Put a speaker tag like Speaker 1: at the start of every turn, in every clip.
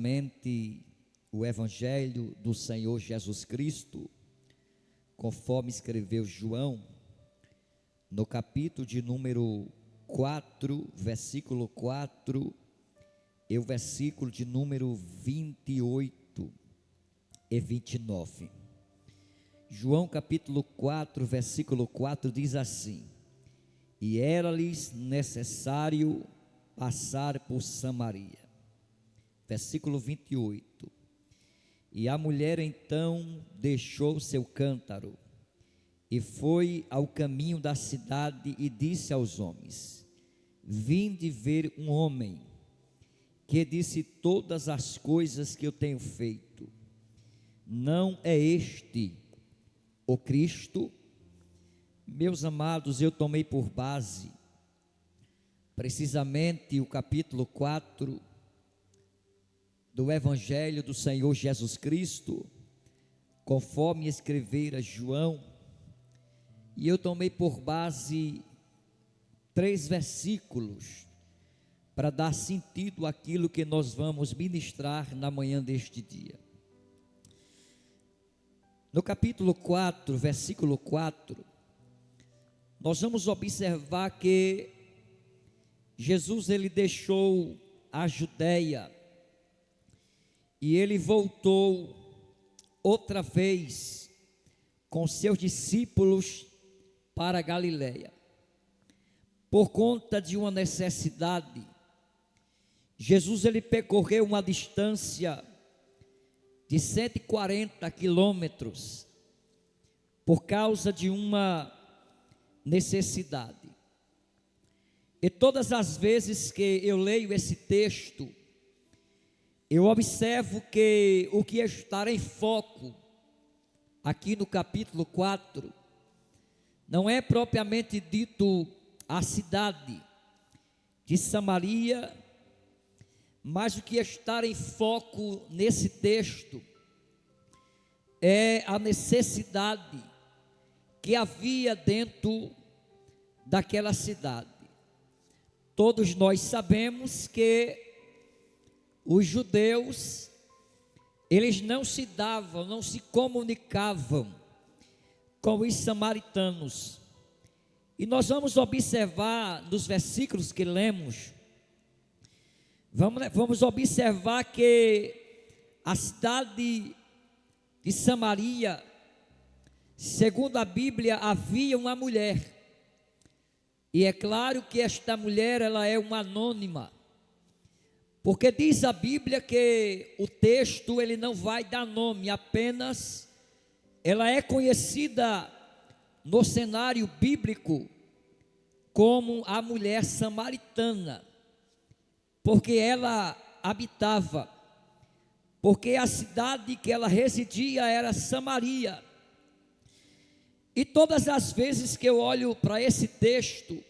Speaker 1: Mente o Evangelho do Senhor Jesus Cristo, conforme escreveu João, no capítulo de número 4, versículo 4, e o versículo de número 28 e 29. João capítulo 4, versículo 4 diz assim: E era-lhes necessário passar por Samaria. Versículo 28. E a mulher então deixou seu cântaro e foi ao caminho da cidade e disse aos homens: Vinde ver um homem que disse todas as coisas que eu tenho feito. Não é este o Cristo? Meus amados, eu tomei por base precisamente o capítulo 4 do Evangelho do Senhor Jesus Cristo, conforme escrevera João, e eu tomei por base 3 versículos para dar sentido àquilo que nós vamos ministrar na manhã deste dia. No capítulo 4, versículo 4, nós vamos observar que Jesus ele deixou a Judeia e ele voltou outra vez com seus discípulos para a Galileia. Por conta de uma necessidade, Jesus ele percorreu uma distância de 140 quilômetros por causa de uma necessidade. E todas as vezes que eu leio esse texto, eu observo que o que está em foco aqui no capítulo 4 não é propriamente dito a cidade de Samaria, mas o que está em foco nesse texto é a necessidade que havia dentro daquela cidade. Todos nós sabemos que os judeus, eles não se davam, não se comunicavam com os samaritanos. E nós vamos observar nos versículos que lemos, vamos observar que a cidade de Samaria, segundo a Bíblia, havia uma mulher. E é claro que esta mulher, ela é uma anônima. Porque diz a Bíblia que o texto ele não vai dar nome, apenas ela é conhecida no cenário bíblico como a mulher samaritana, porque ela habitava, porque a cidade que ela residia era Samaria. E todas as vezes que eu olho para esse texto,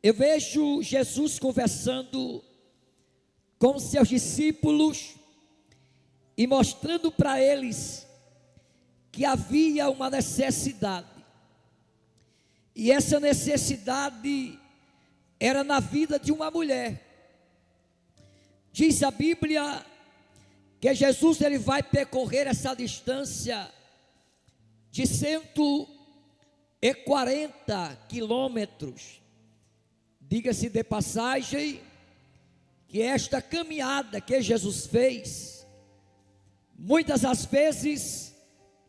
Speaker 1: eu vejo Jesus conversando com seus discípulos e mostrando para eles que havia uma necessidade. E essa necessidade era na vida de uma mulher. Diz a Bíblia que Jesus ele vai percorrer essa distância de 140 quilômetros. Diga-se de passagem que esta caminhada que Jesus fez, muitas das vezes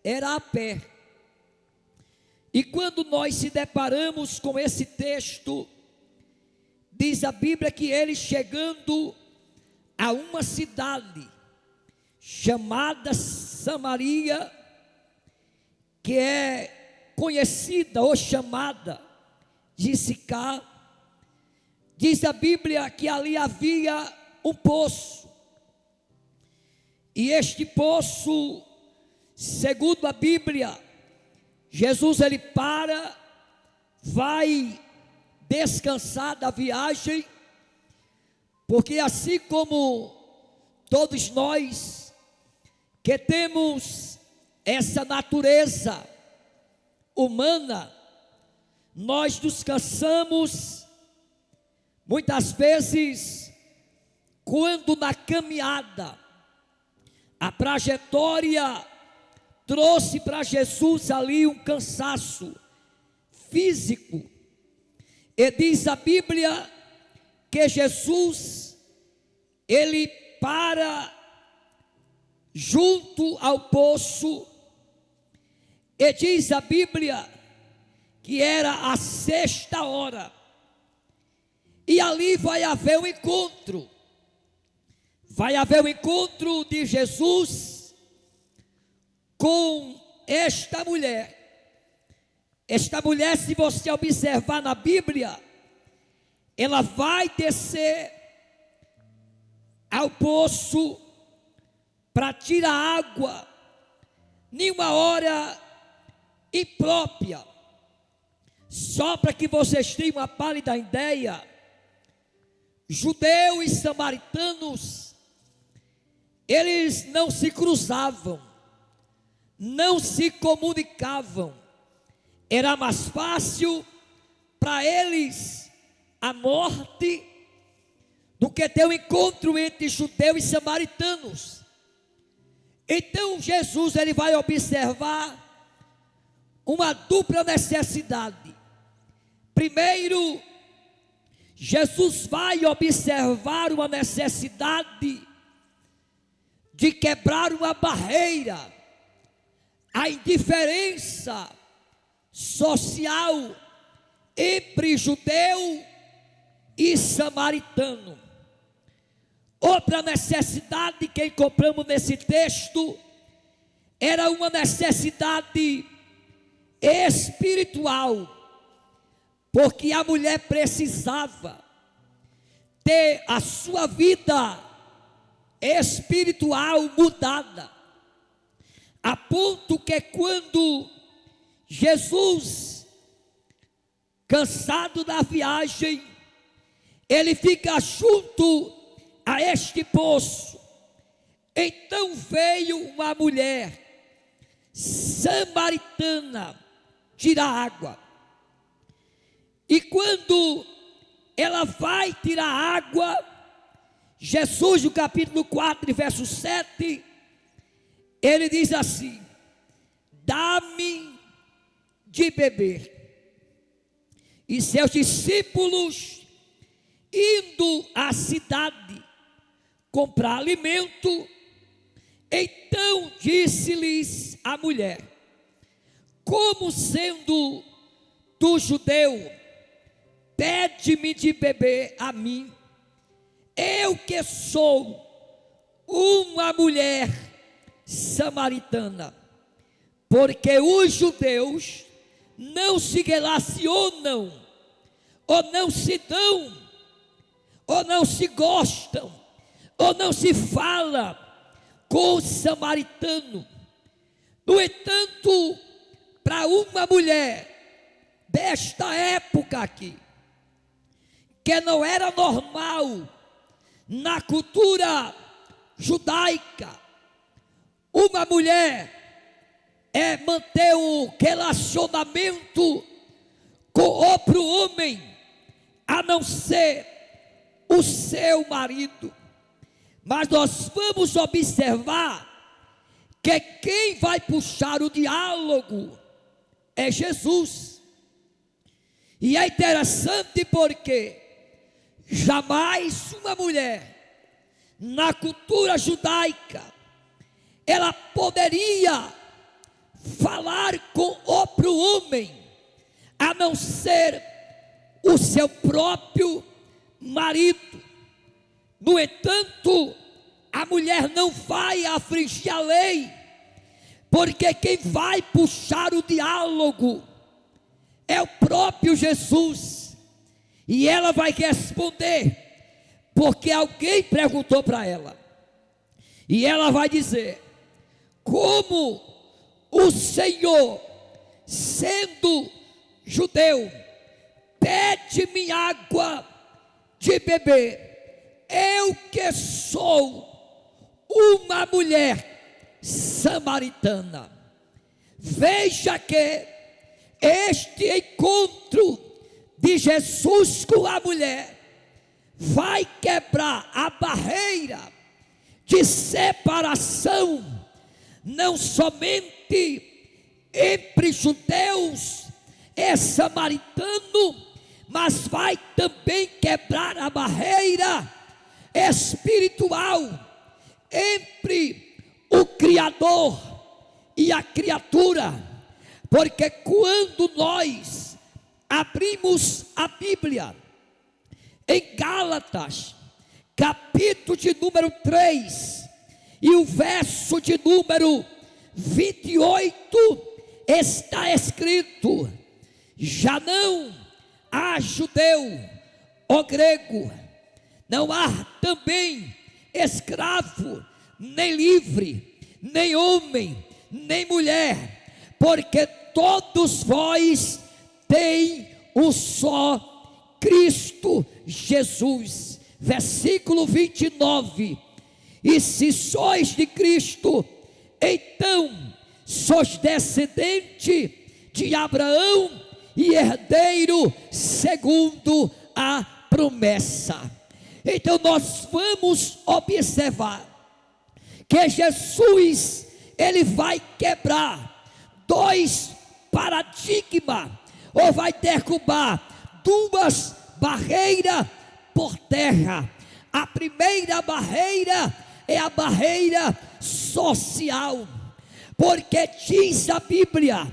Speaker 1: era a pé. E quando nós se deparamos com esse texto, diz a Bíblia que ele chegando a uma cidade chamada Samaria, que é conhecida ou chamada de Sicar, diz a Bíblia que ali havia um poço. E este poço, segundo a Bíblia, Jesus ele vai descansar da viagem, porque assim como todos nós que temos essa natureza humana, nós nos cansamos muitas vezes quando na caminhada, a trajetória trouxe para Jesus ali um cansaço físico. E diz a Bíblia que Jesus, ele para junto ao poço, e diz a Bíblia que era a 6ª hora, e ali vai haver um encontro. Vai haver um encontro de Jesus com esta mulher. Esta mulher, se você observar na Bíblia, ela vai descer ao poço para tirar água, em uma hora imprópria. Só para que vocês tenham uma pálida ideia, judeus e samaritanos, eles não se cruzavam, não se comunicavam. Era mais fácil para eles a morte do que ter um encontro entre judeus e samaritanos. Então Jesus, ele vai observar uma dupla necessidade. Primeiro, Jesus vai observar uma necessidade de quebrar uma barreira, a indiferença social entre judeu e samaritano. Outra necessidade que encontramos nesse texto era uma necessidade espiritual, porque a mulher precisava ter a sua vida espiritual mudada, a ponto que quando Jesus, cansado da viagem, ele fica junto a este poço. Então veio uma mulher samaritana tirar água. E quando ela vai tirar água, Jesus, no capítulo 4, verso 7, ele diz assim: dá-me de beber. E seus discípulos, indo à cidade comprar alimento, então disse-lhes a mulher: como sendo tu judeu, pede-me de beber a mim, eu que sou uma mulher samaritana? Porque os judeus não se relacionam, ou não se dão, ou não se gostam, ou não se fala com o samaritano. No entanto, para uma mulher desta época aqui, que não era normal na cultura judaica, uma mulher manter um relacionamento com outro homem, a não ser o seu marido. Mas nós vamos observar que quem vai puxar o diálogo é Jesus. E é interessante porque jamais uma mulher na cultura judaica ela poderia falar com outro homem, a não ser o seu próprio marido. No entanto, a mulher não vai afligir a lei, porque quem vai puxar o diálogo é o próprio Jesus. E ela vai responder, porque alguém perguntou para ela. E ela vai dizer: como o Senhor, sendo judeu, pede-me água de beber, eu que sou uma mulher samaritana. Veja que este encontro de Jesus com a mulher vai quebrar a barreira de separação, não somente entre judeus e samaritanos, mas vai também quebrar a barreira espiritual entre o Criador e a criatura, porque quando nós abrimos a Bíblia em Gálatas, capítulo de número 3, e o verso de número 28, está escrito: já não há judeu ou grego, não há também escravo, nem livre, nem homem, nem mulher, porque todos vós têm um só Cristo Jesus. Versículo 29: e se sois de Cristo, então sois descendente de Abraão e herdeiro segundo a promessa. Então nós vamos observar que Jesus, ele vai quebrar dois paradigmas, ou vai derrubar duas barreiras por terra. A primeira barreira é a barreira social, porque diz a Bíblia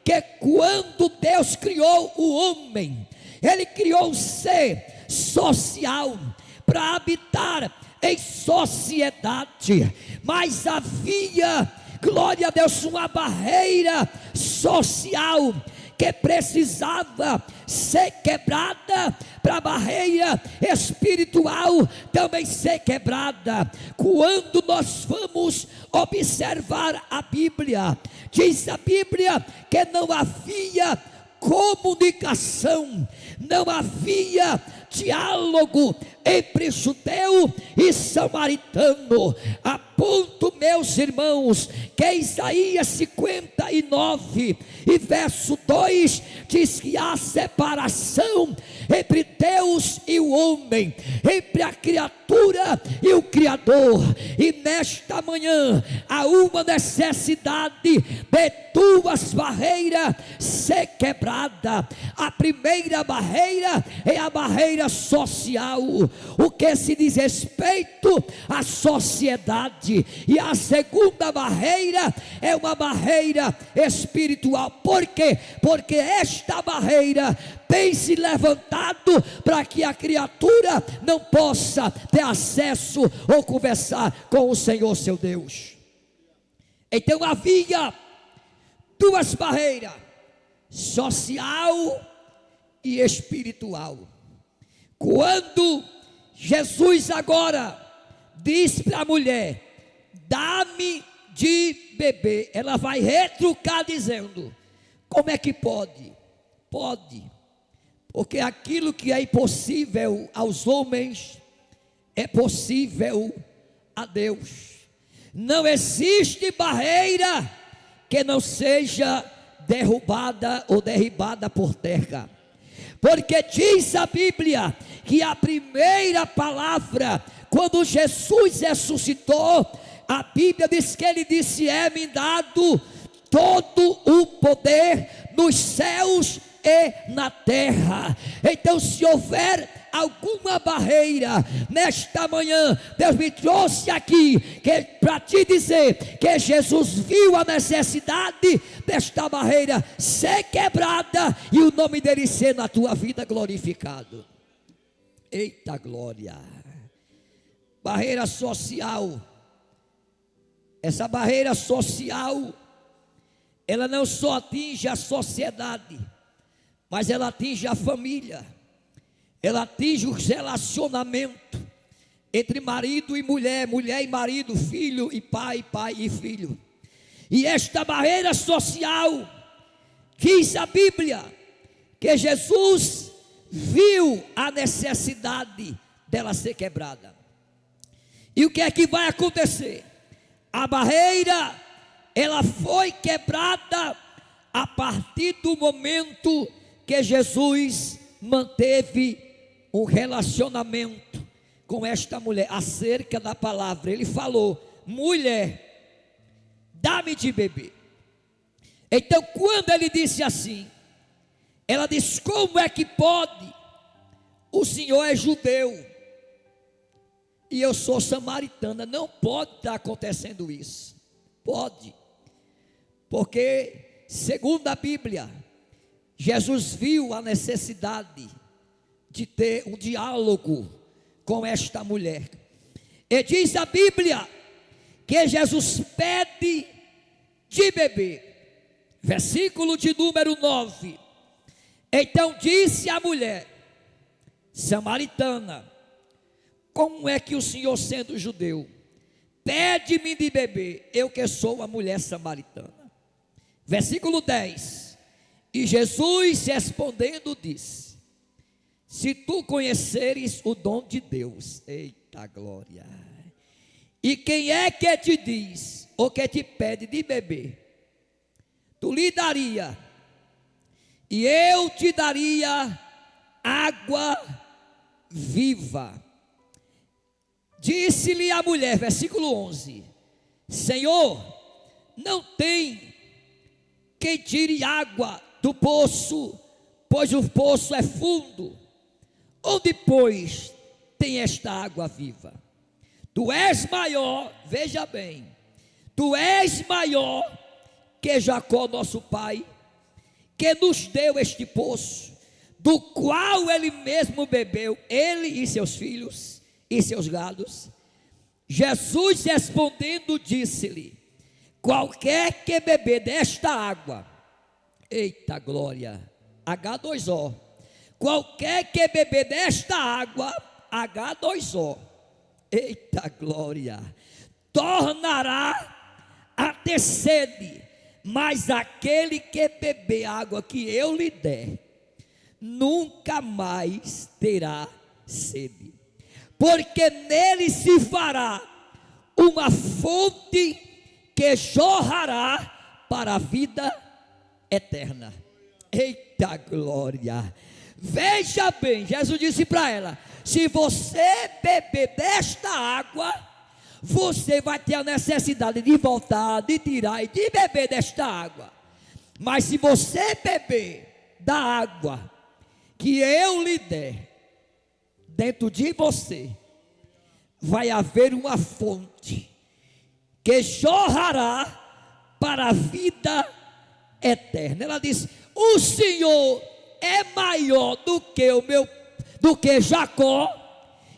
Speaker 1: que quando Deus criou o homem, ele criou um ser social para habitar em sociedade, mas havia, glória a Deus, uma barreira social que precisava ser quebrada, para a barreira espiritual também ser quebrada. Quando nós vamos observar a Bíblia, diz a Bíblia que não havia comunicação, não havia diálogo entre judeu e samaritano, a ponto, meus irmãos, que Isaías 59 e verso 2 diz que há separação entre Deus e o homem, entre a criatura e o Criador. E nesta manhã há uma necessidade de duas barreiras ser quebrada. A primeira barreira é a barreira social, o que se diz respeito à sociedade, e a segunda barreira é uma barreira espiritual. Por quê? Porque esta barreira tem se levantado para que a criatura não possa ter acesso ou conversar com o Senhor seu Deus. Então havia duas barreiras, social e espiritual. Quando Jesus agora diz para a mulher: dá-me de beber, ela vai retrucar dizendo: como é que pode? Pode, porque aquilo que é impossível aos homens é possível a Deus. Não existe barreira que não seja derrubada ou derribada por terra, porque diz a Bíblia que a primeira palavra, quando Jesus ressuscitou, a Bíblia diz que ele disse: é-me dado todo o poder nos céus e na terra. Então, se houver alguma barreira nesta manhã, Deus me trouxe aqui para te dizer que Jesus viu a necessidade desta barreira ser quebrada e o nome dele ser na tua vida glorificado. Eita glória! Barreira social. Essa barreira social, ela não só atinge a sociedade, mas ela atinge a família, ela atinge o relacionamento entre marido e mulher, mulher e marido, filho e pai, pai e filho. E esta barreira social, diz a Bíblia, que Jesus viu a necessidade dela ser quebrada. E o que é que vai acontecer? A barreira, ela foi quebrada a partir do momento que Jesus manteve um relacionamento com esta mulher acerca da palavra. Ele falou: mulher, dá-me de beber. Então, quando ele disse assim, ela disse: como é que pode? O Senhor é judeu e eu sou samaritana. Não pode estar acontecendo isso. Pode, porque segundo a Bíblia, Jesus viu a necessidade de ter um diálogo com esta mulher. E diz a Bíblia que Jesus pede de beber. Versículo de número 9. Então disse a mulher samaritana: como é que o Senhor, sendo judeu, pede-me de beber, eu que sou uma mulher samaritana? Versículo 10. E Jesus respondendo disse: se tu conheceres o dom de Deus, eita glória, e quem é que te diz, ou que te pede de beber, tu lhe daria, e eu te daria água viva. Disse-lhe a mulher, versículo 11: Senhor, não tem quem tire água do poço, pois o poço é fundo. Onde, pois, tem esta água viva? Tu és maior, veja bem, tu és maior que Jacó nosso pai, que nos deu este poço, do qual ele mesmo bebeu, ele e seus filhos e seus gados. Jesus respondendo disse-lhe: qualquer que beber desta água, eita glória, H2O, qualquer que beber desta água, H2O, eita glória, tornará a ter sede, mas aquele que beber a água que eu lhe der, nunca mais terá sede, porque nele se fará uma fonte que jorrará para a vida eterna. Eita glória! Veja bem, Jesus disse para ela: se você beber desta água, você vai ter a necessidade de voltar, de tirar e de beber desta água. Mas se você beber da água que eu lhe der, dentro de você vai haver uma fonte que jorrará para a vida eterna. Ela disse: o Senhor é maior do que Jacó,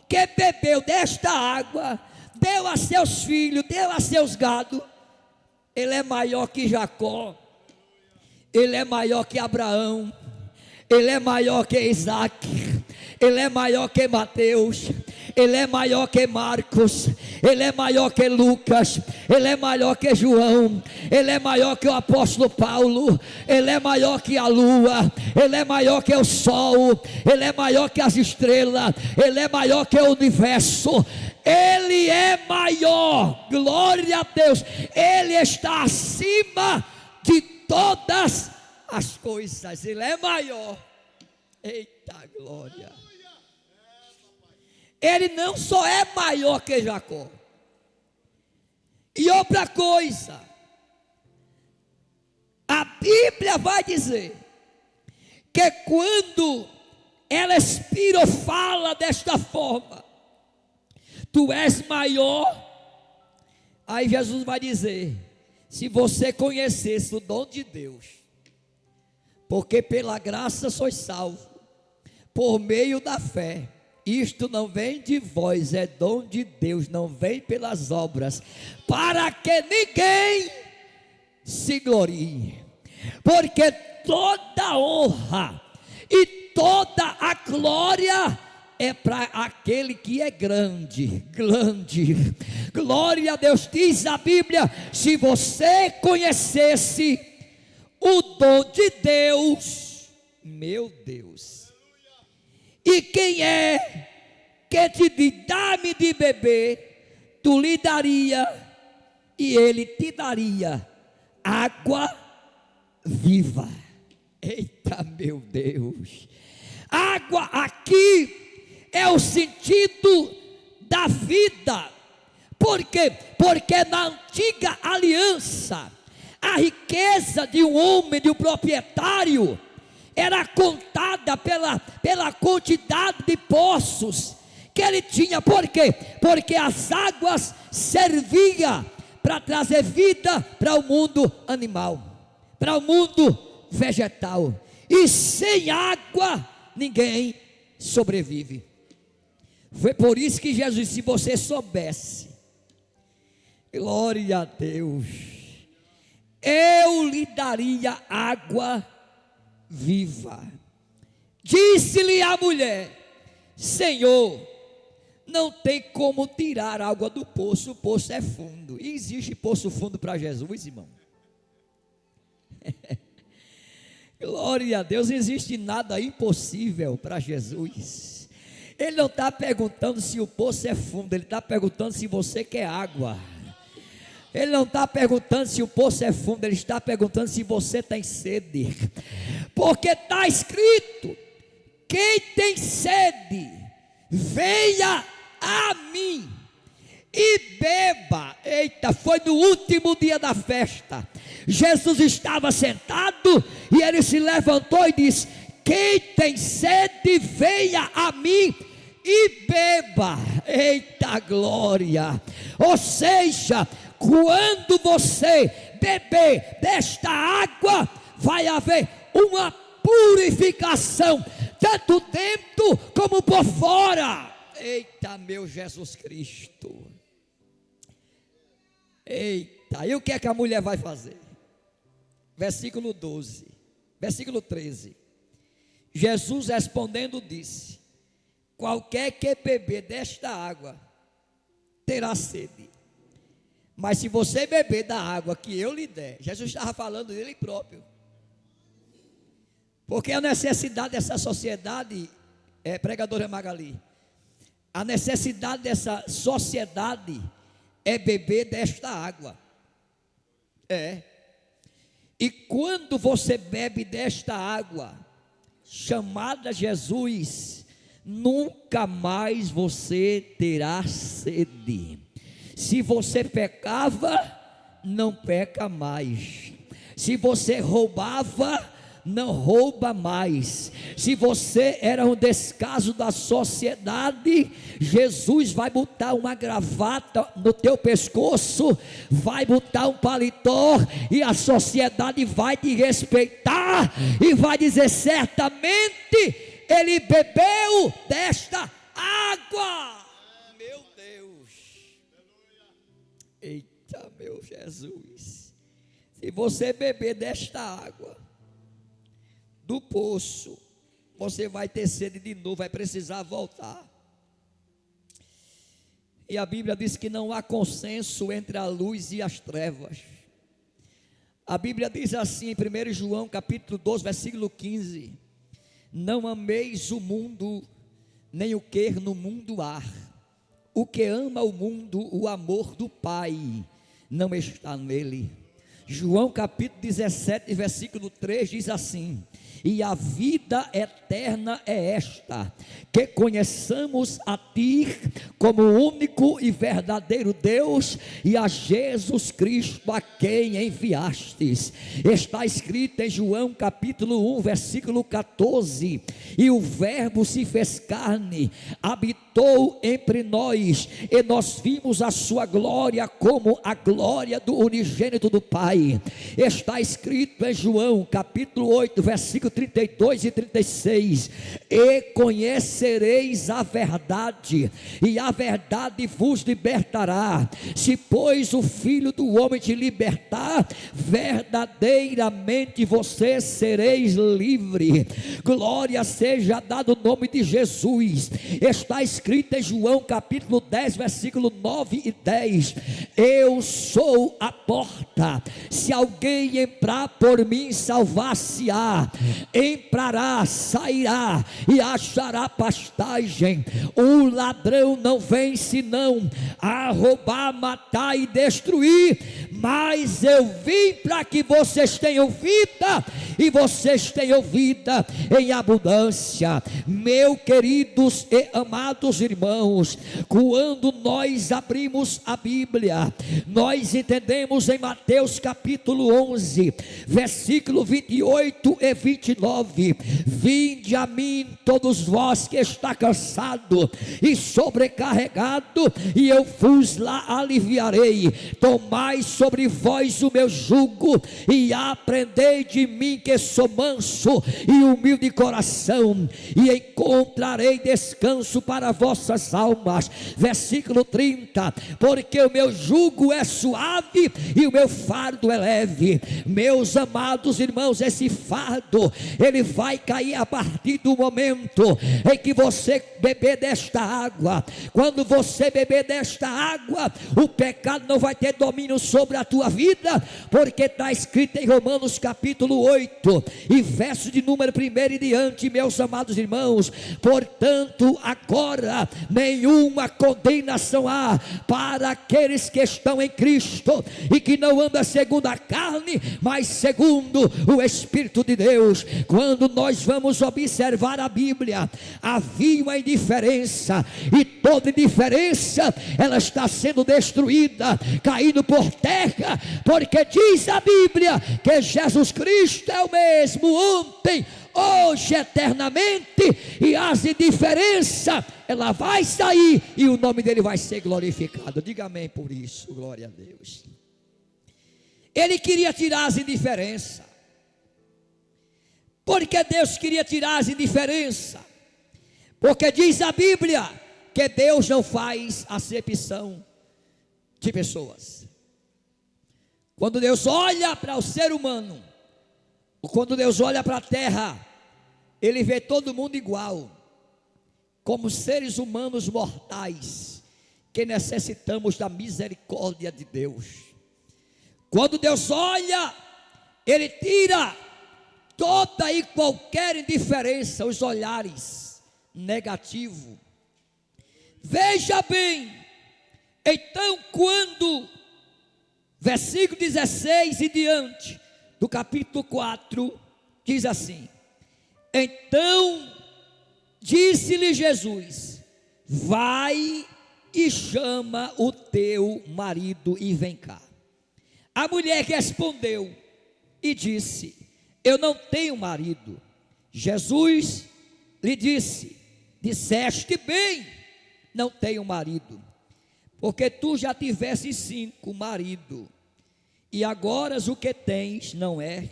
Speaker 1: que bebeu desta água, deu a seus filhos, deu a seus gados. Ele é maior que Jacó, ele é maior que Abraão, ele é maior que Isaac, ele é maior que Mateus, ele é maior que Marcos, ele é maior que Lucas, ele é maior que João, ele é maior que o apóstolo Paulo, ele é maior que a lua, ele é maior que o sol, ele é maior que as estrelas, ele é maior que o universo. Ele é maior, glória a Deus, ele está acima de todas as coisas, ele é maior. Eita glória! Ele não só é maior que Jacó. E outra coisa, a Bíblia vai dizer que quando ela expira ou fala desta forma, tu és maior, aí Jesus vai dizer: se você conhecesse o dom de Deus, porque pela graça sois salvos, por meio da fé. Isto não vem de vós, é dom de Deus, não vem pelas obras, para que ninguém se glorie. Porque toda honra e toda a glória é para aquele que é grande, grande. Glória a Deus. Diz a Bíblia: se você conhecesse o dom de Deus, meu Deus, e quem é que te diz: dá-me de beber, tu lhe daria, e ele te daria água viva. Eita meu Deus! Água aqui é o sentido da vida. Por quê? Porque na antiga aliança, a riqueza de um homem, de um proprietário, era contada pela quantidade de poços que ele tinha. Por quê? Porque as águas serviam para trazer vida para o mundo animal, para o mundo vegetal, e sem água ninguém sobrevive. Foi por isso que Jesus disse: se você soubesse, glória a Deus, eu lhe daria água viva. Disse-lhe a mulher: Senhor, não tem como tirar água do poço, o poço é fundo. E existe poço fundo para Jesus, irmão? Glória a Deus, não existe nada impossível para Jesus. Ele não está perguntando se o poço é fundo, ele está perguntando se você quer água. Ele não está perguntando se o poço é fundo, ele está perguntando se você tem sede. Porque está escrito: quem tem sede, venha a mim e beba. Eita, foi no último dia da festa. Jesus estava sentado e ele se levantou e disse: quem tem sede, venha a mim e beba. Eita glória! Ou seja, quando você beber desta água, vai haver uma purificação, tanto dentro como por fora. Eita, meu Jesus Cristo. Eita, e o que é que a mulher vai fazer? Versículo 12, versículo 13. Jesus respondendo disse: qualquer que beber desta água terá sede, mas se você beber da água que eu lhe der, Jesus estava falando dele próprio, porque a necessidade dessa sociedade, pregadora Magali, a necessidade dessa sociedade é beber desta água. E quando você bebe desta água, chamada Jesus, nunca mais você terá sede. Se você pecava, não peca mais. Se você roubava, não rouba mais. Se você era um descaso da sociedade, Jesus vai botar uma gravata no teu pescoço, vai botar um paletó, e a sociedade vai te respeitar e vai dizer: certamente ele bebeu desta água. Meu Deus, eita meu Jesus, se você beber desta água do poço, você vai ter sede de novo, vai precisar voltar. E a Bíblia diz que não há consenso entre a luz e as trevas. A Bíblia diz assim em 1 João capítulo 12, versículo 15: não ameis o mundo, nem o que no mundo há. O que ama o mundo, o amor do Pai não está nele. João capítulo 17, versículo 3 diz assim: e a vida eterna é esta, que conheçamos a Ti como único e verdadeiro Deus, e a Jesus Cristo a quem enviastes. Está escrito em João capítulo 1, versículo 14: e o verbo se fez carne, habitou entre nós, e nós vimos a sua glória como a glória do unigênito do Pai. Está escrito em João capítulo 8, versículo 32 e 36: e conhecereis a verdade, e a verdade vos libertará. Se pois o Filho do homem te libertar, verdadeiramente vocês sereis livre. Glória seja dado o nome de Jesus. Está escrito em João capítulo 10, versículo 9 e 10: eu sou a porta, se alguém entrar por mim, salvar-se-á. Entrará, sairá e achará pastagem. O ladrão não vem senão a roubar, matar e destruir, mas eu vim para que vocês tenham vida, e vocês tenham vida em abundância. Meus queridos e amados irmãos, quando nós abrimos a Bíblia, nós entendemos em Mateus capítulo 11, versículo 28 e 29, vinde a mim todos vós que está cansado e sobrecarregado, e eu vos lá aliviarei. Tomai sobre vós o meu jugo e aprendei de mim, que sou manso e humilde de coração, e encontrarei descanso para vossas almas. Versículo 30, porque o meu jugo é suave e o meu fardo é leve. Meus amados irmãos, esse fardo, ele vai cair a partir do momento em que você beber desta água. Quando você beber desta água, o pecado não vai ter domínio sobre a tua vida, porque está escrito em Romanos capítulo 8 e verso de número 1 e diante, meus amados irmãos. Portanto, agora nenhuma condenação há para aqueles que estão em Cristo e que não andam segundo a carne, mas segundo o Espírito de Deus. Quando nós vamos observar a Bíblia, havia uma indiferença, e toda indiferença ela está sendo destruída, caindo por terra, porque diz a Bíblia que Jesus Cristo é o mesmo ontem, hoje, eternamente, e as indiferenças ela vai sair e o nome dele vai ser glorificado. Diga amém por isso, glória a Deus. Ele queria tirar as indiferenças. Porque Deus queria tirar as indiferenças? Porque diz a Bíblia que Deus não faz acepção de pessoas. Quando Deus olha para o ser humano, quando Deus olha para a terra, Ele vê todo mundo igual, como seres humanos mortais, que necessitamos da misericórdia de Deus. Quando Deus olha, Ele tira toda e qualquer indiferença, os olhares negativos. Veja bem, então quando, versículo 16 e diante, do capítulo 4, diz assim: então disse-lhe Jesus: vai e chama o teu marido e vem cá. A mulher respondeu e disse: eu não tenho marido. Jesus lhe disse: disseste bem, não tenho marido, porque tu já tiveste 5 maridos, e agora o que tens não é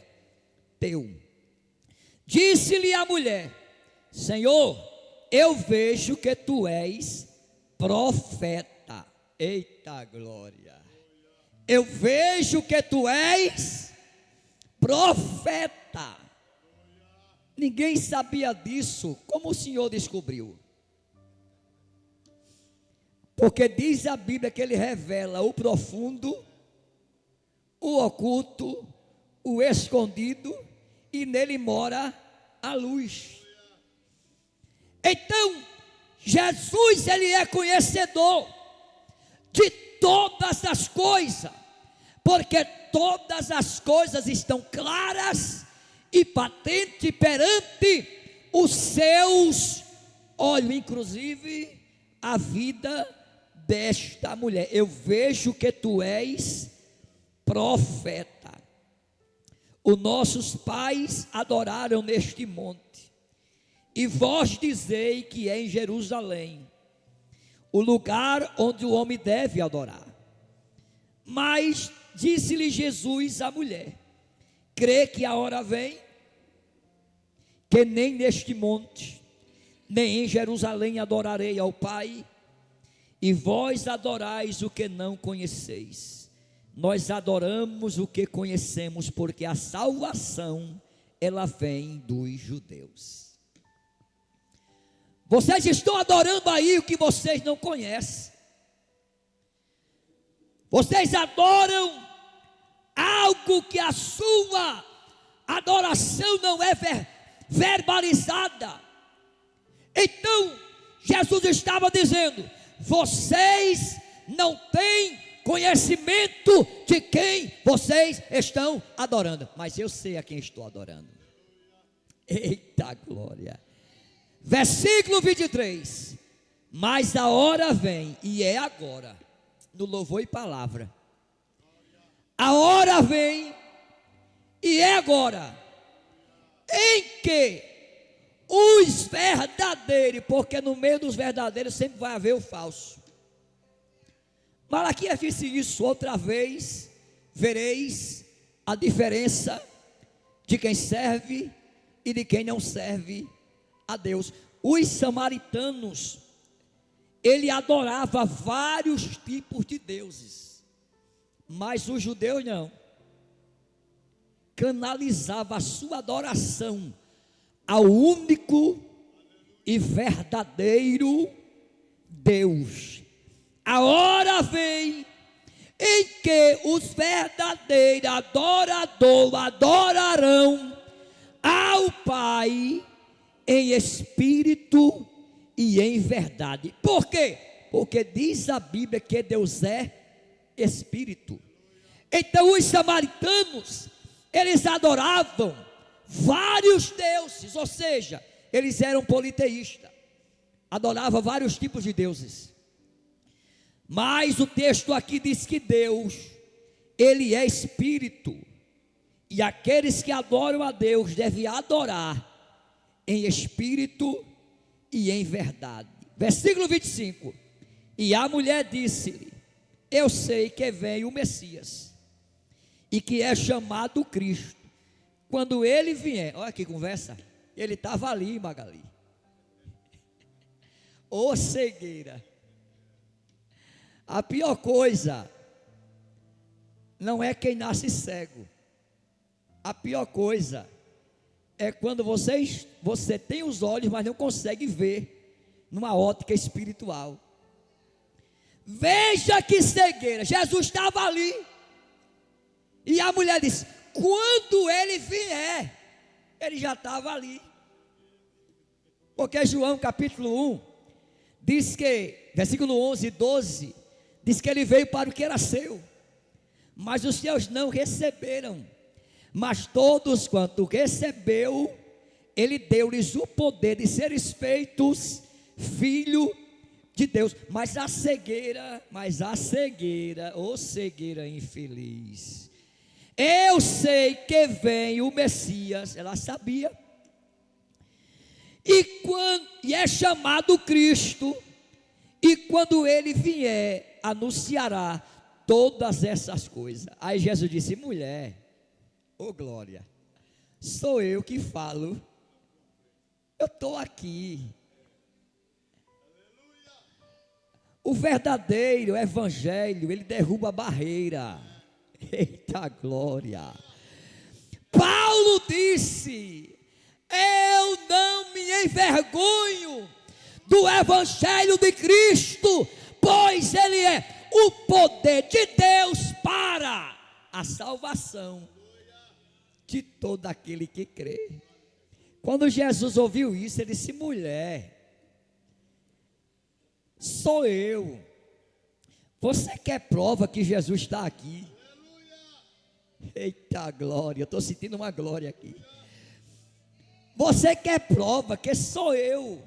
Speaker 1: teu. Disse-lhe a mulher: Senhor, eu vejo que tu és profeta. Eita glória! Eu vejo que tu és profeta. Ninguém sabia disso. Como o Senhor descobriu? Porque diz a Bíblia que Ele revela o profundo, o oculto, o escondido, e nele mora a luz. Então, Jesus, Ele é conhecedor de todas as coisas, porque todas as coisas estão claras e patentes perante os seus olhos, inclusive a vida desta mulher. Eu vejo que tu és profeta. Os nossos pais adoraram neste monte, e vós dizei que é em Jerusalém o lugar onde o homem deve adorar. Mas disse-lhe Jesus à mulher: crê que a hora vem, que nem neste monte, nem em Jerusalém adorarei ao Pai, e vós adorais o que não conheceis. Nós adoramos o que conhecemos, porque a salvação, ela vem dos judeus. Vocês estão adorando aí o que vocês não conhecem. Vocês adoram algo que a sua adoração não é verbalizada. Então, Jesus estava dizendo: vocês não têm conhecimento de quem vocês estão adorando. Mas eu sei a quem estou adorando. Eita glória. Versículo 23. Mas a hora vem, e é agora, no louvor e palavra. A hora vem, e é agora, em que os verdadeiros, porque no meio dos verdadeiros sempre vai haver o falso. Malaquias disse isso: outra vez vereis a diferença de quem serve e de quem não serve a Deus. Os samaritanos, ele adorava vários tipos de deuses, mas os judeus não. Canalizava a sua adoração ao único e verdadeiro Deus. A hora vem em que os verdadeiros adoradores adorarão ao Pai em espírito e em verdade. Por quê? Porque diz a Bíblia que Deus é espírito. Então os samaritanos, eles adoravam vários deuses, ou seja, eles eram politeístas, adoravam vários tipos de deuses. Mas o texto aqui diz que Deus, ele é espírito, e aqueles que adoram a Deus devem adorar em espírito e em verdade. Versículo 25. E a mulher disse-lhe: eu sei que vem o Messias, e que é chamado Cristo. Quando ele vier, olha que conversa, ele estava ali, Magali. Ô cegueira. A pior coisa não é quem nasce cego. A pior coisa é quando você tem os olhos, mas não consegue ver numa ótica espiritual. Veja que cegueira. Jesus estava ali. E a mulher disse: quando ele vier, ele já estava ali. Porque João capítulo 1 diz que, versículo 11 e 12, diz que ele veio para o que era seu, mas os seus não receberam. Mas todos quanto recebeu, ele deu-lhes o poder de seres feitos filho de Deus. Mas a cegueira, ô cegueira infeliz, eu sei que vem o Messias, ela sabia, e é chamado Cristo, e quando ele vier, anunciará todas essas coisas. Aí Jesus disse: mulher, ô glória, sou eu que falo, eu estou aqui. O verdadeiro evangelho, ele derruba a barreira. Eita glória. Paulo disse: eu não me envergonho do evangelho de Cristo, pois ele é o poder de Deus para a salvação de todo aquele que crê. Quando Jesus ouviu isso, ele disse: mulher, sou eu. Você quer prova que Jesus está aqui? Eita glória, eu estou sentindo uma glória aqui. Você quer prova que sou eu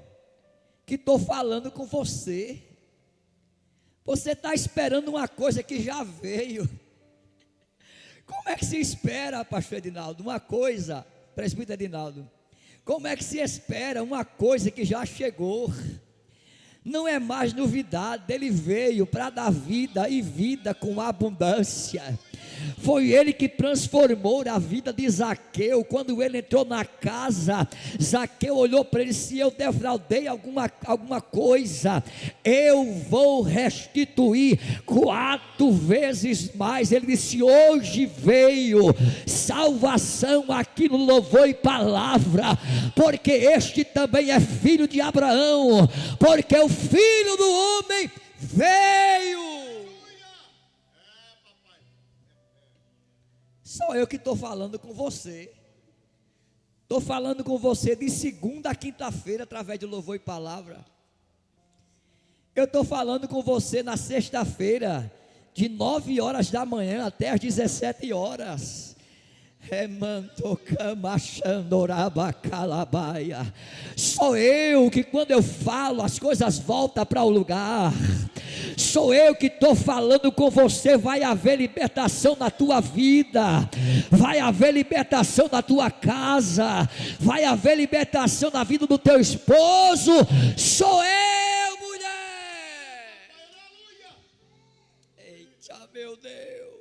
Speaker 1: que estou falando com você? Você está esperando uma coisa que já veio. Como é que se espera, pastor Edinaldo, uma coisa, presbítero Edinaldo, como é que se espera uma coisa que já chegou? Não é mais novidade, ele veio para dar vida e vida com abundância. Foi ele que transformou a vida de Zaqueu. Quando ele entrou na casa, Zaqueu olhou para ele e disse: se eu defraudei alguma coisa, eu vou restituir 4 vezes mais. Ele disse: hoje veio salvação aqui no Louvor e Palavra, porque este também é filho de Abraão, porque o Filho do Homem veio. Sou eu que estou falando com você. Estou falando com você de segunda a quinta-feira, através de Louvor e Palavra. Eu estou falando com você na sexta-feira, de 9 horas da manhã até as 17 horas. Sou eu que, quando eu falo, as coisas voltam para o lugar. Sou eu que estou falando com você. Vai haver libertação na tua vida, vai haver libertação na tua casa, vai haver libertação na vida do teu esposo. Sou eu, mulher. Eita, meu Deus.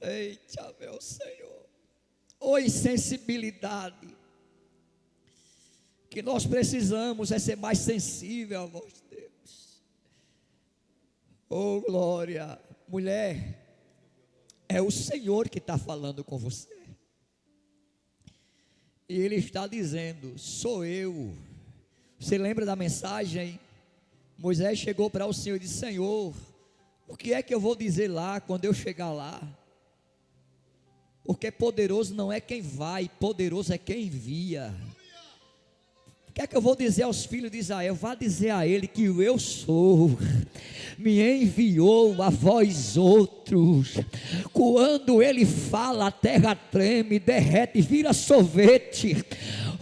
Speaker 1: Eita, meu Senhor. Ô insensibilidade, que nós precisamos é ser mais sensível à voz de Deus. Oh glória. Mulher, é o Senhor que está falando com você, e Ele está dizendo: sou eu. Você lembra da mensagem? Moisés chegou para o Senhor e disse: Senhor, o que é que eu vou dizer lá quando eu chegar lá? Porque poderoso não é quem vai, poderoso é quem envia. O que é que eu vou dizer aos filhos de Israel? Vá dizer a ele que o eu sou me enviou a vós outros. Quando ele fala, a terra treme, derrete, vira sorvete.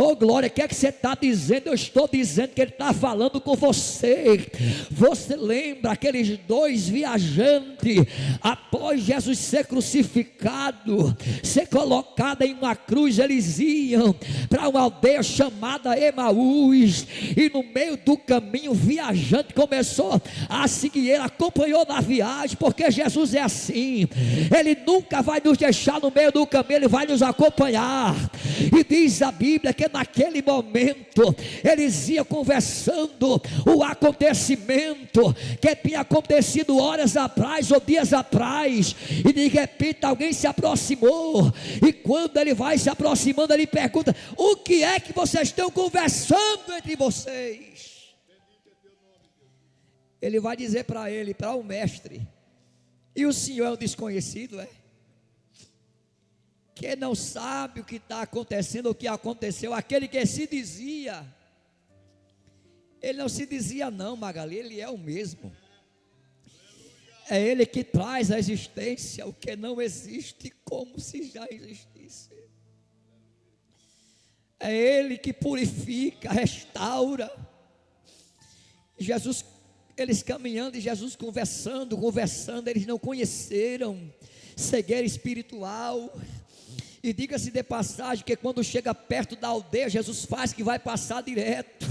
Speaker 1: Oh glória, o que é que você está dizendo? Eu estou dizendo que Ele está falando com você. Você lembra aqueles 2 viajantes, após Jesus ser crucificado, ser colocado em uma cruz, eles iam para uma aldeia chamada Emaús, e no meio do caminho o viajante começou a seguir ele, acompanhou na viagem, porque Jesus é assim, Ele nunca vai nos deixar no meio do caminho, Ele vai nos acompanhar. E diz a Bíblia que naquele momento eles iam conversando o acontecimento que tinha acontecido horas atrás ou dias atrás, e de repente alguém se aproximou, e quando ele vai se aproximando, ele pergunta: o que é que vocês estão conversando entre vocês? Ele vai dizer para ele, para o mestre: e o senhor é um desconhecido, é? Que não sabe o que está acontecendo, o que aconteceu. Aquele que se dizia, ele não se dizia não, Magali, ele é o mesmo. É Ele que traz à existência o que não existe, como se já existisse. É Ele que purifica, restaura. Jesus, eles caminhando e Jesus conversando, eles não conheceram cegueira espiritual. E diga-se de passagem que quando chega perto da aldeia, Jesus faz que vai passar direto.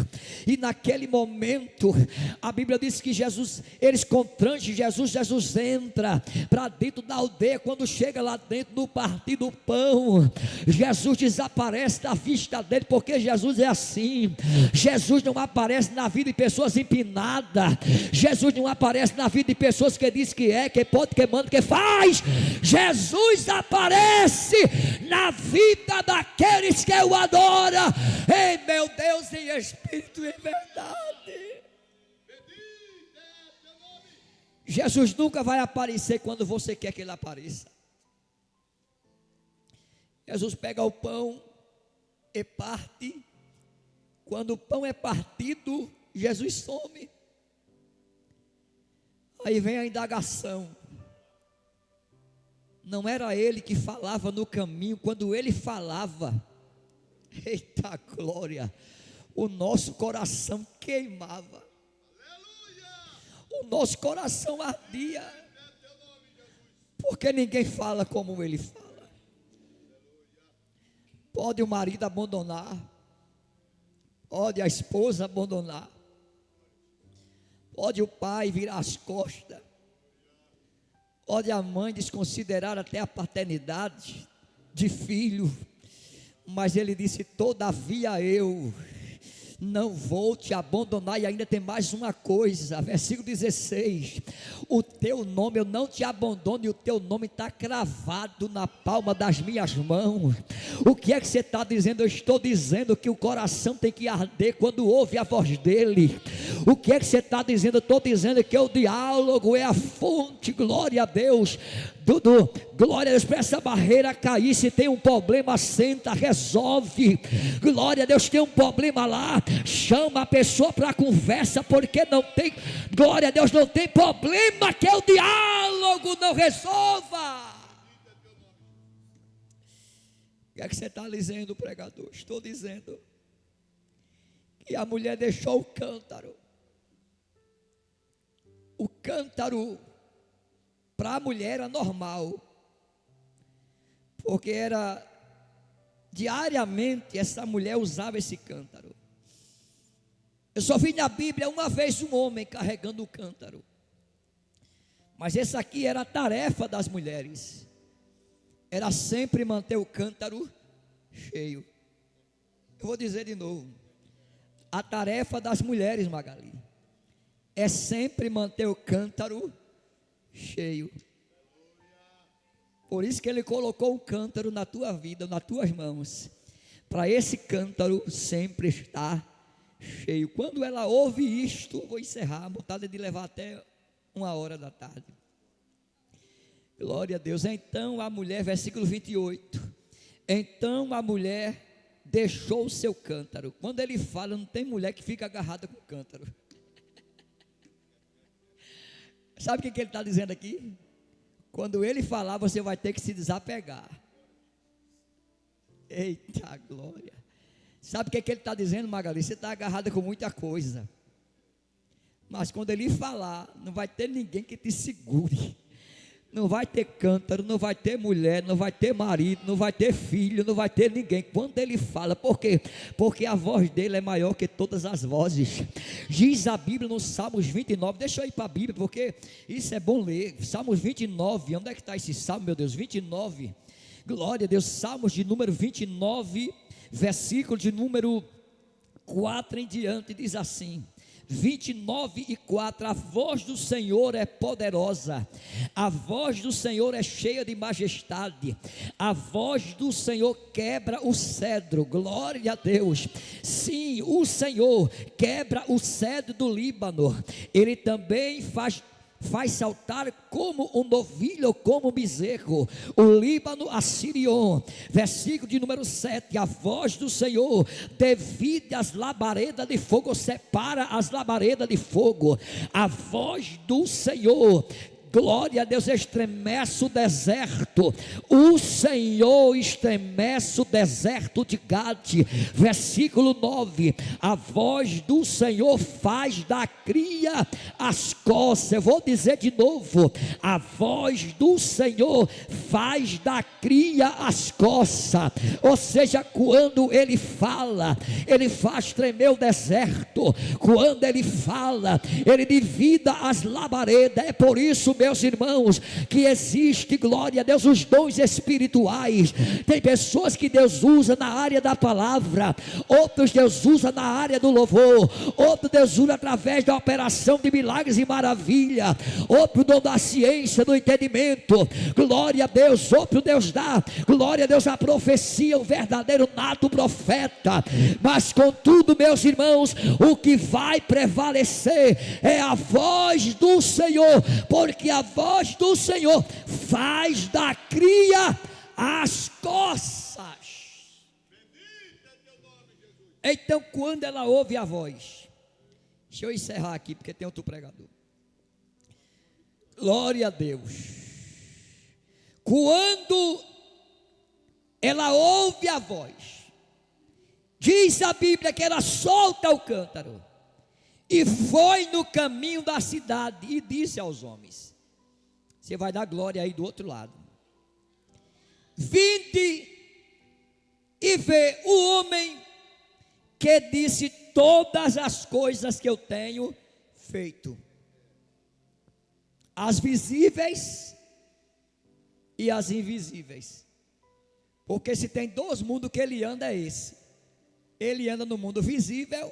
Speaker 1: E naquele momento, a Bíblia diz que Jesus, eles constrangem Jesus entra para dentro da aldeia. Quando chega lá dentro do partir do pão, Jesus desaparece da vista dele, porque Jesus é assim. Jesus não aparece na vida de pessoas empinadas. Jesus não aparece na vida de pessoas que diz que é, que pode, que manda, que faz. Jesus aparece na vida daqueles que o adoram, ei meu Deus, em espírito e em verdade. Jesus nunca vai aparecer quando você quer que Ele apareça. Jesus pega o pão e parte. Quando o pão é partido, Jesus some. Aí vem a indagação: não era Ele que falava no caminho? Quando Ele falava, eita glória, o nosso coração queimava, o nosso coração ardia, porque ninguém fala como Ele fala. Pode o marido abandonar, pode a esposa abandonar, pode o pai virar as costas, pode a mãe desconsiderar até a paternidade de filho, mas Ele disse: todavia eu não vou te abandonar. E ainda tem mais uma coisa, versículo 16: o teu nome eu não te abandono, e o teu nome está cravado na palma das minhas mãos. O que é que você está dizendo? Eu estou dizendo que o coração tem que arder quando ouve a voz dele. O que é que você está dizendo? Eu estou dizendo que o diálogo é a fonte, glória a Deus, glória a Deus, para essa barreira cair. Se tem um problema, senta, resolve. Glória a Deus, tem um problema lá, chama a pessoa para conversa, porque não tem, glória a Deus, não tem problema que o diálogo não resolva. O que é que você está dizendo, pregador? Estou dizendo que a mulher deixou o cântaro. O cântaro para a mulher era normal, porque era diariamente essa mulher usava esse cântaro. Eu só vi na Bíblia uma vez um homem carregando o cântaro, mas essa aqui era a tarefa das mulheres, era sempre manter o cântaro cheio. Eu vou dizer de novo, a tarefa das mulheres, Magali, é sempre manter o cântaro cheio. Por isso que ele colocou um cântaro na tua vida, nas tuas mãos, para esse cântaro sempre estar cheio. Quando ela ouve isto, vou encerrar, a vontade de levar até 1h da tarde. Glória a Deus. Então a mulher, versículo 28, então a mulher deixou o seu cântaro. Quando ele fala, não tem mulher que fica agarrada com o cântaro. Sabe o que ele está dizendo aqui? Quando ele falar, você vai ter que se desapegar. Eita glória. Sabe o que ele está dizendo, Magali? Você está agarrada com muita coisa, mas quando ele falar, não vai ter ninguém que te segure. Não vai ter cântaro, não vai ter mulher, não vai ter marido, não vai ter filho, não vai ter ninguém. Quando ele fala, por quê? Porque a voz dele é maior que todas as vozes. Diz a Bíblia no Salmos 29, deixa eu ir para a Bíblia, porque isso é bom ler. Salmos 29, onde é que está esse Salmo, meu Deus? 29, glória a Deus. Salmos de número 29, versículo de número 4 em diante, diz assim: 29:4, a voz do Senhor é poderosa, a voz do Senhor é cheia de majestade, a voz do Senhor quebra o cedro, glória a Deus. Sim, o Senhor quebra o cedro do Líbano, Ele também faz saltar como um novilho, como um bezerro, o Líbano a Sirion. Versículo de número 7, a voz do Senhor divide as labaredas de fogo, separa as labaredas de fogo. A voz do Senhor, glória a Deus, estremece o deserto. O Senhor estremece o deserto de Gade. Versículo 9, a voz do Senhor faz da cria as coças. Eu vou dizer de novo, a voz do Senhor faz da cria as coças. Ou seja, quando Ele fala, Ele faz tremer o deserto. Quando Ele fala, Ele divida as labaredas. É por isso, meus irmãos, que existe, glória a Deus, os dons espirituais. Tem pessoas que Deus usa na área da palavra, outros Deus usa na área do louvor, outro Deus usa através da operação de milagres e maravilha, outro dom da ciência, do entendimento, glória a Deus, outro Deus dá, glória a Deus, a profecia, o verdadeiro nato profeta. Mas contudo, meus irmãos, o que vai prevalecer é a voz do Senhor, porque a voz do Senhor faz da cria as coças. Então, quando ela ouve a voz, deixa eu encerrar aqui, porque tem outro pregador. Glória a Deus. Quando ela ouve a voz, diz a Bíblia que ela solta o cântaro e foi no caminho da cidade e disse aos homens: você vai dar glória aí do outro lado. Vinde e vê o homem que disse todas as coisas que eu tenho feito, as visíveis e as invisíveis. Porque se tem dois mundos que ele anda, é esse. Ele anda no mundo visível,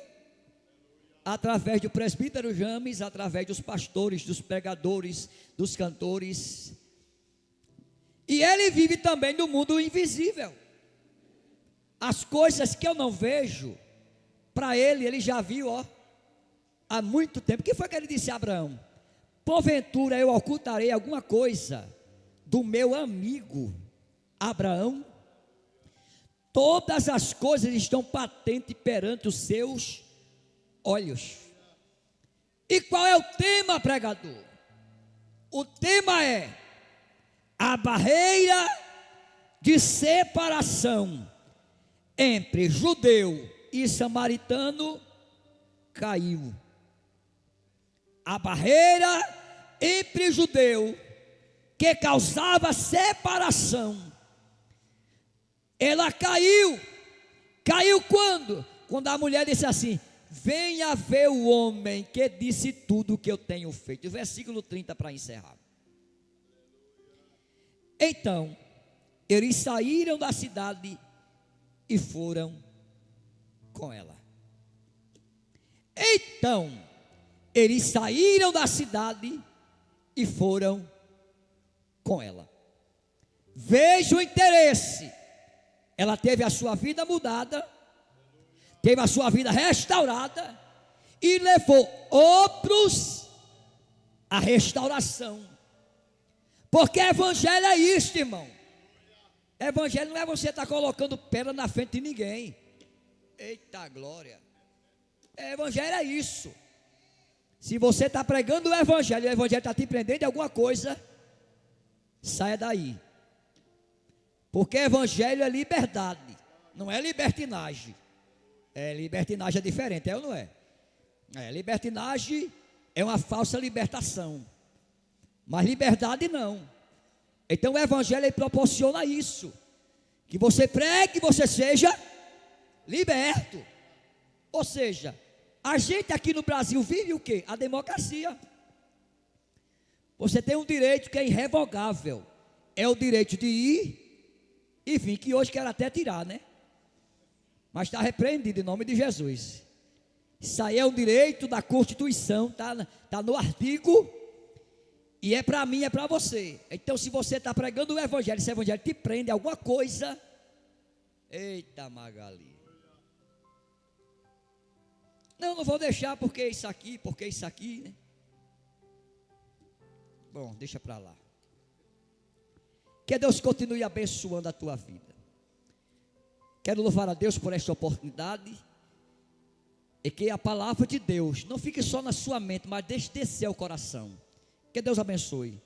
Speaker 1: através do presbítero James, através dos pastores, dos pregadores, dos cantores. E ele vive também no mundo invisível. As coisas que eu não vejo, para ele já viu, há muito tempo. O que foi que ele disse a Abraão? Porventura eu ocultarei alguma coisa do meu amigo Abraão? Todas as coisas estão patentes perante os seus olhos. E qual é o tema, pregador? O tema é a barreira de separação entre judeu e samaritano caiu. A barreira entre judeu que causava separação, ela caiu. Caiu quando? Quando a mulher disse assim: venha ver o homem que disse tudo o que eu tenho feito. Versículo 30 para encerrar. Então, eles saíram da cidade e foram com ela. Então, eles saíram da cidade e foram com ela. Veja o interesse. Ela teve a sua vida mudada, teve a sua vida restaurada e levou outros à restauração. Porque evangelho é isso, irmão. Evangelho não é você estar colocando pedra na frente de ninguém. Eita glória. Evangelho é isso. Se você está pregando o evangelho está te prendendo de alguma coisa, saia daí. Porque evangelho é liberdade, não é libertinagem. Libertinagem é diferente, é ou não é? Libertinagem é uma falsa libertação, mas liberdade não. Então o evangelho proporciona isso, que você pregue, que você seja liberto. Ou seja, a gente aqui no Brasil vive o quê? A democracia. Você tem um direito que é irrevogável, é o direito de ir e vir, que hoje quero até tirar, né? Mas está repreendido em nome de Jesus. Isso aí é um direito da Constituição, tá no artigo, e é para mim, é para você. Então, se você está pregando o evangelho, se o evangelho te prende a alguma coisa, eita Magali. Não vou deixar porque isso aqui, né? Bom, deixa para lá. Que Deus continue abençoando a tua vida. Quero louvar a Deus por esta oportunidade. E que a palavra de Deus não fique só na sua mente, mas deixe descer ao coração. Que Deus abençoe.